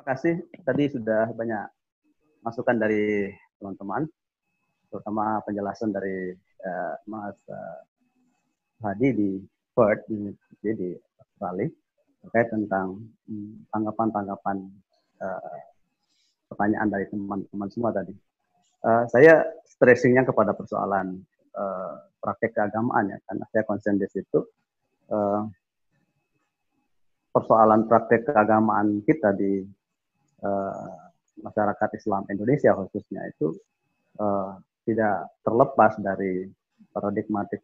Terima kasih. Tadi sudah banyak masukan dari teman-teman, terutama penjelasan dari Mas Hadi di Perth, di Australia, terkait tentang tanggapan-tanggapan pertanyaan dari teman-teman semua tadi. Saya stressingnya kepada persoalan praktek keagamaan ya, karena saya concern di situ. Persoalan praktek keagamaan kita di masyarakat Islam Indonesia khususnya itu tidak terlepas dari paradigmatik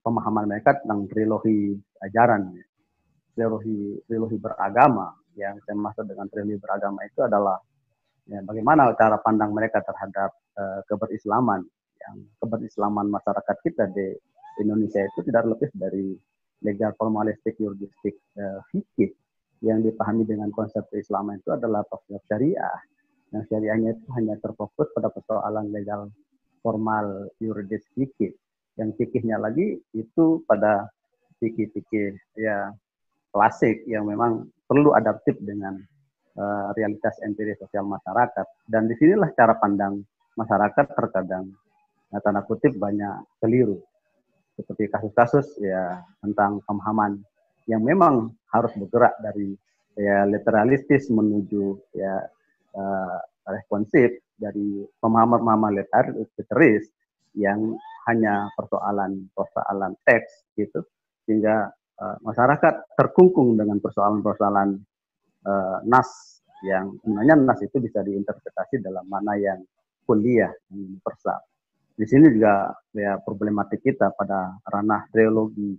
pemahaman mereka tentang trilogi ajaran, trilogi beragama. Yang saya maksud dengan trilogi beragama itu adalah ya, bagaimana cara pandang mereka terhadap keberislaman. Yang keberislaman masyarakat kita di Indonesia itu tidak lebih dari legal formalistik yuridistik fikih yang dipahami dengan konsep keislaman itu adalah konsep syariah. Yang syariahnya itu hanya terfokus pada persoalan legal formal yuridis fikih. Yang fikihnya lagi itu pada fikih-fikih ya klasik yang memang perlu adaptif dengan realitas empiris sosial masyarakat. Dan disinilah cara pandang masyarakat terkadang tanda kutip banyak keliru. Seperti kasus-kasus ya tentang pemahaman yang memang harus bergerak dari ya literalistis menuju ya responsif, dari pemahaman literis yang hanya persoalan teks gitu, sehingga masyarakat terkungkung dengan persoalan-persoalan nas yang sebenarnya nas itu bisa diinterpretasi dalam mana yang kuliah, universal. Di sini juga ya problematik kita pada ranah teologi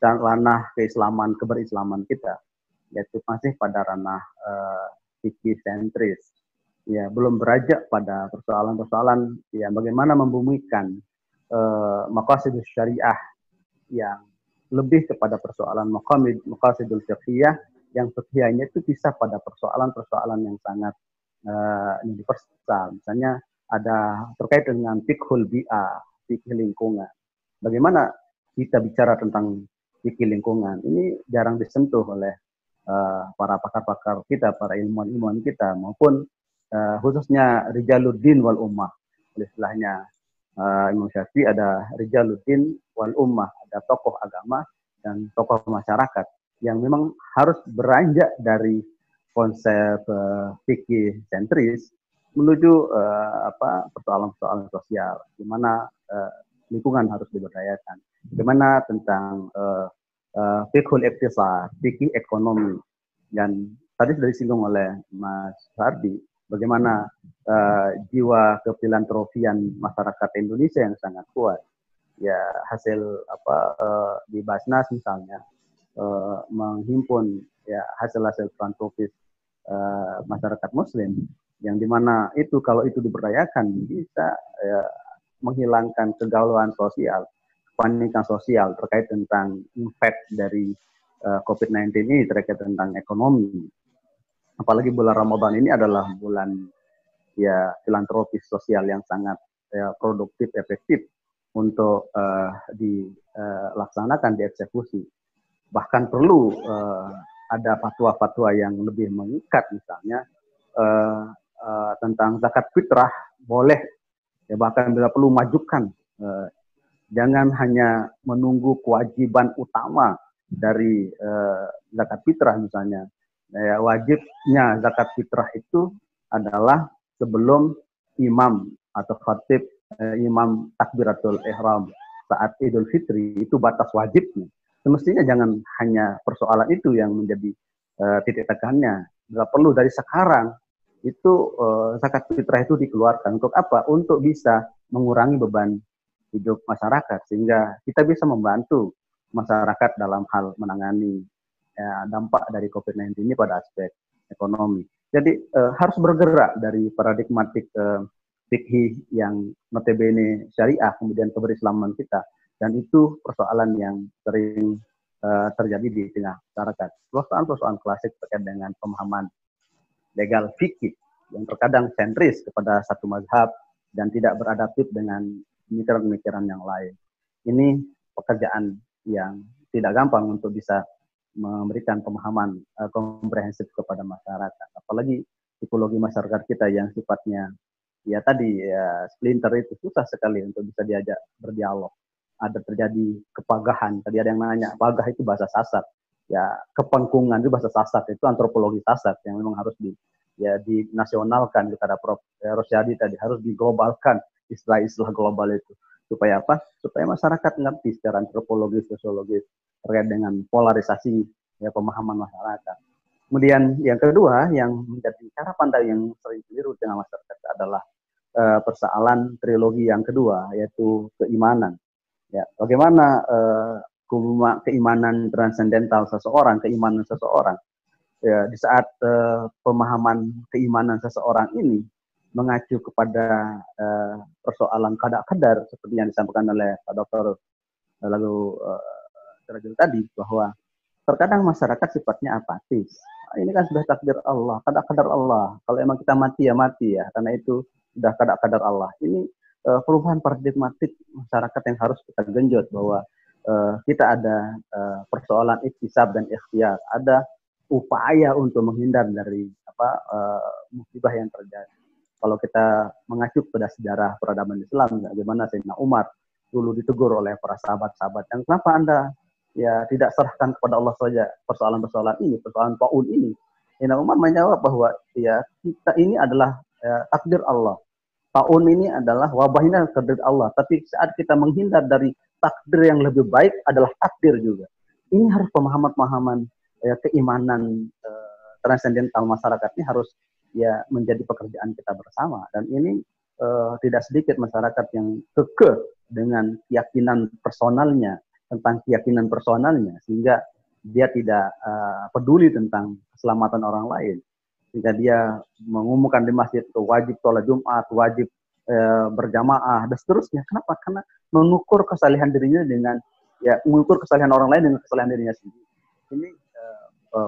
dan ranah keislaman, keberislaman kita, yaitu masih pada ranah fikih sentris. Ya, belum beranjak pada persoalan-persoalan ya bagaimana membumikan maqasidus syariah yang lebih kepada persoalan maqasidul fiqhiyah yang fiqhiyahnya itu bisa pada persoalan-persoalan yang sangat universal. Misalnya ada terkait dengan fiqhul bi'ah, fikih lingkungan. Bagaimana kita bicara tentang fikih lingkungan? Ini jarang disentuh oleh para pakar-pakar kita, para ilmuwan-ilmuwan kita, maupun khususnya Rijaluddin wal Ummah. Istilahnya Imam Syafi'i ada Rijaluddin wal Ummah, ada tokoh agama dan tokoh masyarakat yang memang harus beranjak dari konsep fikih sentris menuju persoalan-persoalan sosial, di mana lingkungan harus diberdayakan, bagaimana tentang fiqhul iqtisad, fikih ekonomi, dan tadi sudah disinggung oleh Mas Hardi, bagaimana jiwa kefilantropian masyarakat Indonesia yang sangat kuat, ya hasil di Basnas misalnya menghimpun ya hasil-hasil filantropis masyarakat Muslim, yang dimana itu kalau itu diberdayakan bisa menghilangkan kegalauan sosial, kepanikan sosial terkait tentang impact dari COVID-19 ini terkait tentang ekonomi. Apalagi bulan Ramadan ini adalah bulan ya filantropis sosial yang sangat produktif, efektif untuk dilaksanakan, dieksekusi. Bahkan perlu ada fatwa-fatwa yang lebih mengikat, misalnya tentang zakat fitrah boleh, ya bahkan bila perlu majukan, jangan hanya menunggu kewajiban utama dari zakat fitrah misalnya. Ya, wajibnya zakat fitrah itu adalah sebelum imam atau khatib imam takbiratul ihram saat Idul Fitri, itu batas wajibnya. Semestinya jangan hanya persoalan itu yang menjadi titik tekannya. Bila perlu dari sekarang itu zakat fitrah itu dikeluarkan. Untuk apa? Untuk bisa mengurangi beban hidup masyarakat, sehingga kita bisa membantu masyarakat dalam hal menangani dampak dari COVID-19 ini pada aspek ekonomi. Jadi harus bergerak dari paradigmatik fikih yang notabene syariah, kemudian keberislaman kita, dan itu persoalan yang sering terjadi di tengah masyarakat. Persoalan-persoalan klasik terkait dengan pemahaman legal fikih yang terkadang sentris kepada satu mazhab dan tidak beradaptif dengan pemikiran-pemikiran yang lain. Ini pekerjaan yang tidak gampang untuk bisa memberikan pemahaman komprehensif kepada masyarakat. Apalagi psikologi masyarakat kita yang sifatnya ya tadi ya splinter itu susah sekali untuk bisa diajak berdialog. Ada terjadi kepagahan. Tadi ada yang nanya, pagah itu bahasa Sasak. Ya, kepengkungan itu bahasa Sasak, itu antropologi Sasak yang memang harus dinasionalkan. Kata Prof. Rosyadi tadi harus diglobalkan istilah-istilah global itu. Supaya apa? Supaya masyarakat ngerti secara antropologis, sosiologis terkait dengan polarisasi ya pemahaman masyarakat. Kemudian yang kedua yang menjadi cara pandang yang sering keliru dengan masyarakat adalah persoalan trilogi yang kedua, yaitu keimanan. Ya, bagaimana keimanan transendental seseorang, keimanan seseorang, ya, di saat pemahaman keimanan seseorang ini mengacu kepada persoalan kadar-kadar seperti yang disampaikan oleh Pak Dr. lalu Derajul tadi, bahwa terkadang masyarakat sifatnya apatis. Ini kan sudah takdir Allah, kadar-kadar Allah. Kalau emang kita mati ya mati ya, karena itu sudah kadar-kadar Allah. Ini perubahan paradigmatik masyarakat yang harus kita genjot, bahwa kita ada persoalan iktisab dan ikhtiar, ada upaya untuk menghindar dari musibah yang terjadi. Kalau kita mengacu pada sejarah peradaban Islam, bagaimana Sayyidina Umar dulu ditegur oleh para sahabat-sahabat, yang kenapa Anda ya tidak serahkan kepada Allah saja persoalan-persoalan ini, persoalan paun ini. Sayyidina Umar menjawab bahwa ya kita ini adalah takdir Allah. Paun ini adalah wabah ini adalah takdir Allah. Tapi saat kita menghindar dari takdir yang lebih baik adalah takdir juga. Ini harus pemahaman-pemahaman keimanan transendental masyarakat ini harus ya menjadi pekerjaan kita bersama. Dan ini tidak sedikit masyarakat yang kekeh dengan keyakinan personalnya, tentang keyakinan personalnya, sehingga dia tidak peduli tentang keselamatan orang lain. Sehingga dia mengumumkan di masjid itu wajib sholat Jumat, wajib berjamaah, dan seterusnya. Kenapa? Karena mengukur kesalehan dirinya dengan, ya mengukur kesalehan orang lain dengan kesalehan dirinya sendiri. Ini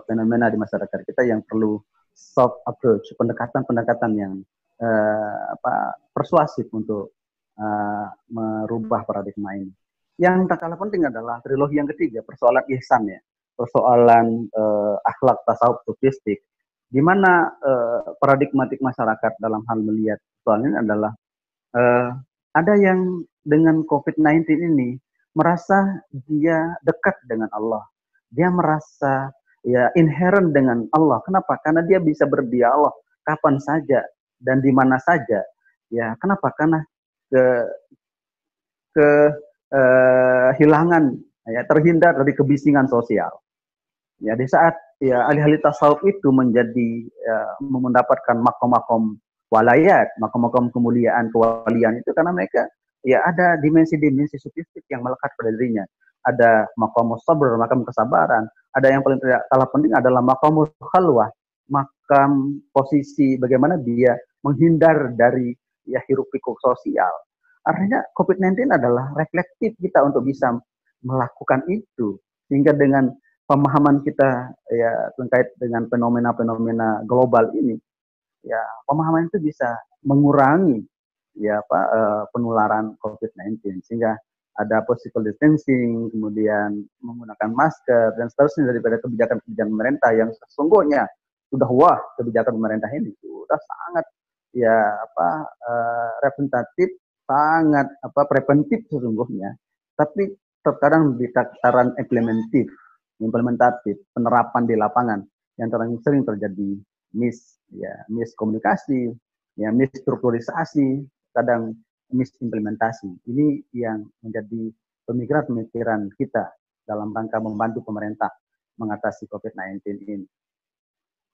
fenomena di masyarakat kita yang perlu soft approach, pendekatan-pendekatan yang persuasif untuk merubah paradigma ini. Yang tak kalah penting adalah trilogi yang ketiga, persoalan ihsan ya, persoalan akhlak tasawuf sufistik, di mana paradigmatik masyarakat dalam hal melihat soal ini adalah ada yang dengan COVID-19 ini merasa dia dekat dengan Allah, dia merasa ya inherent dengan Allah. Kenapa? Karena dia bisa berdialog kapan saja dan di mana saja. Ya, kenapa? Karena kehilangan ya, terhindar dari kebisingan sosial. Ya, di saat ya ahli-ahli tasawuf itu menjadi mendapatkan makom-makom walayat, makom-makom kemuliaan kewalian itu karena mereka ya ada dimensi-dimensi sufistik yang melekat pada dirinya. Ada makom sabr, makam kesabaran. Ada yang paling tidak kalah penting adalah makom khalwah, makam posisi bagaimana dia menghindar dari ya hiruk pikuk sosial. Artinya COVID-19 adalah reflektif kita untuk bisa melakukan itu, sehingga dengan pemahaman kita ya terkait dengan fenomena-fenomena global ini, ya pemahaman itu bisa mengurangi ya penularan COVID-19, sehingga ada physical distancing, kemudian menggunakan masker dan seterusnya daripada kebijakan-kebijakan pemerintah yang sesungguhnya sudah wah kebijakan pemerintah ini sudah sangat ya representatif, sangat preventif sesungguhnya, tapi terkadang di tataran implementatif, penerapan di lapangan yang sering terjadi miskomunikasi, ya misstrukturisasi, kadang misimplementasi. Ini yang menjadi pemikiran-pemikiran kita dalam rangka membantu pemerintah mengatasi COVID-19 ini.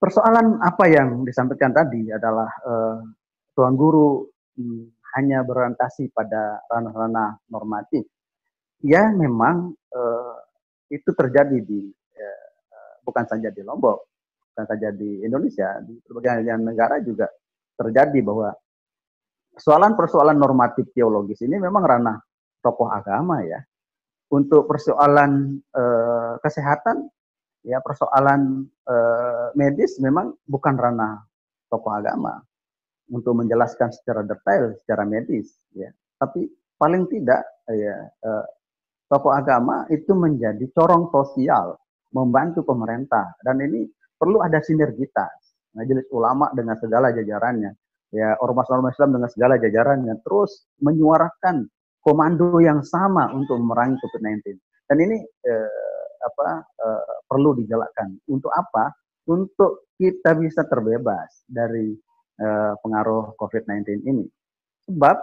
Persoalan apa yang disampaikan tadi adalah Tuan Guru hanya berorientasi pada ranah-ranah normatif. Ya memang itu terjadi di bukan saja di Lombok, bukan saja di Indonesia, di berbagai negara juga terjadi bahwa persoalan-persoalan normatif teologis ini memang ranah tokoh agama ya. Untuk persoalan kesehatan, ya persoalan medis memang bukan ranah tokoh agama untuk menjelaskan secara detail, secara medis, ya. Tapi paling tidak, ya tokoh agama itu menjadi corong sosial membantu pemerintah, dan ini perlu ada sinergitas Majelis Ulama dengan segala jajarannya, ya ormas-ormas Islam dengan segala jajarannya terus menyuarakan komando yang sama untuk memerangi COVID-19. Dan ini perlu digalakkan. Untuk apa? Untuk kita bisa terbebas dari pengaruh COVID-19 ini. Sebab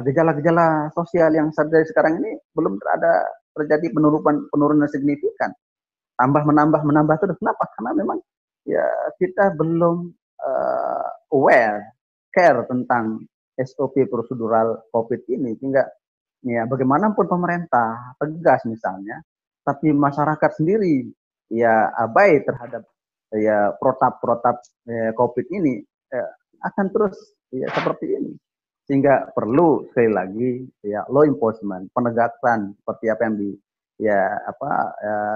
gejala-gejala sosial yang dari sekarang ini belum ada terjadi penurunan signifikan. Menambah terus. Kenapa? Karena memang ya kita belum care tentang SOP prosedural COVID ini, sehingga ya bagaimanapun pemerintah tegas misalnya, tapi masyarakat sendiri ya abai terhadap ya protap-protap COVID ini, akan terus ya seperti ini. Sehingga perlu sekali lagi ya law enforcement, penegakan seperti apa yang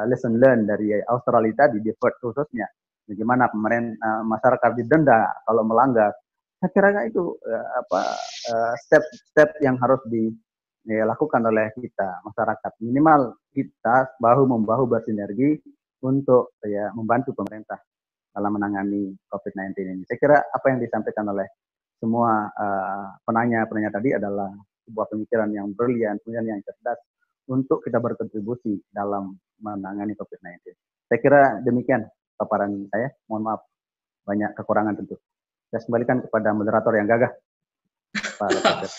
lesson learn dari Australia tadi, di Perth khususnya, bagaimana masyarakat didenda kalau melanggar. Saya kira itu step-step yang harus dilakukan oleh kita masyarakat. Minimal kita bahu membahu bersinergi untuk membantu pemerintah dalam menangani COVID-19 ini. Saya kira apa yang disampaikan oleh semua penanya tadi adalah sebuah pemikiran yang brilian, pemikiran yang cerdas untuk kita berkontribusi dalam menangani COVID-19. Saya kira demikian paparan saya. Mohon maaf banyak kekurangan tentu. Saya kembalikan kepada moderator yang gagah, Pak Robert.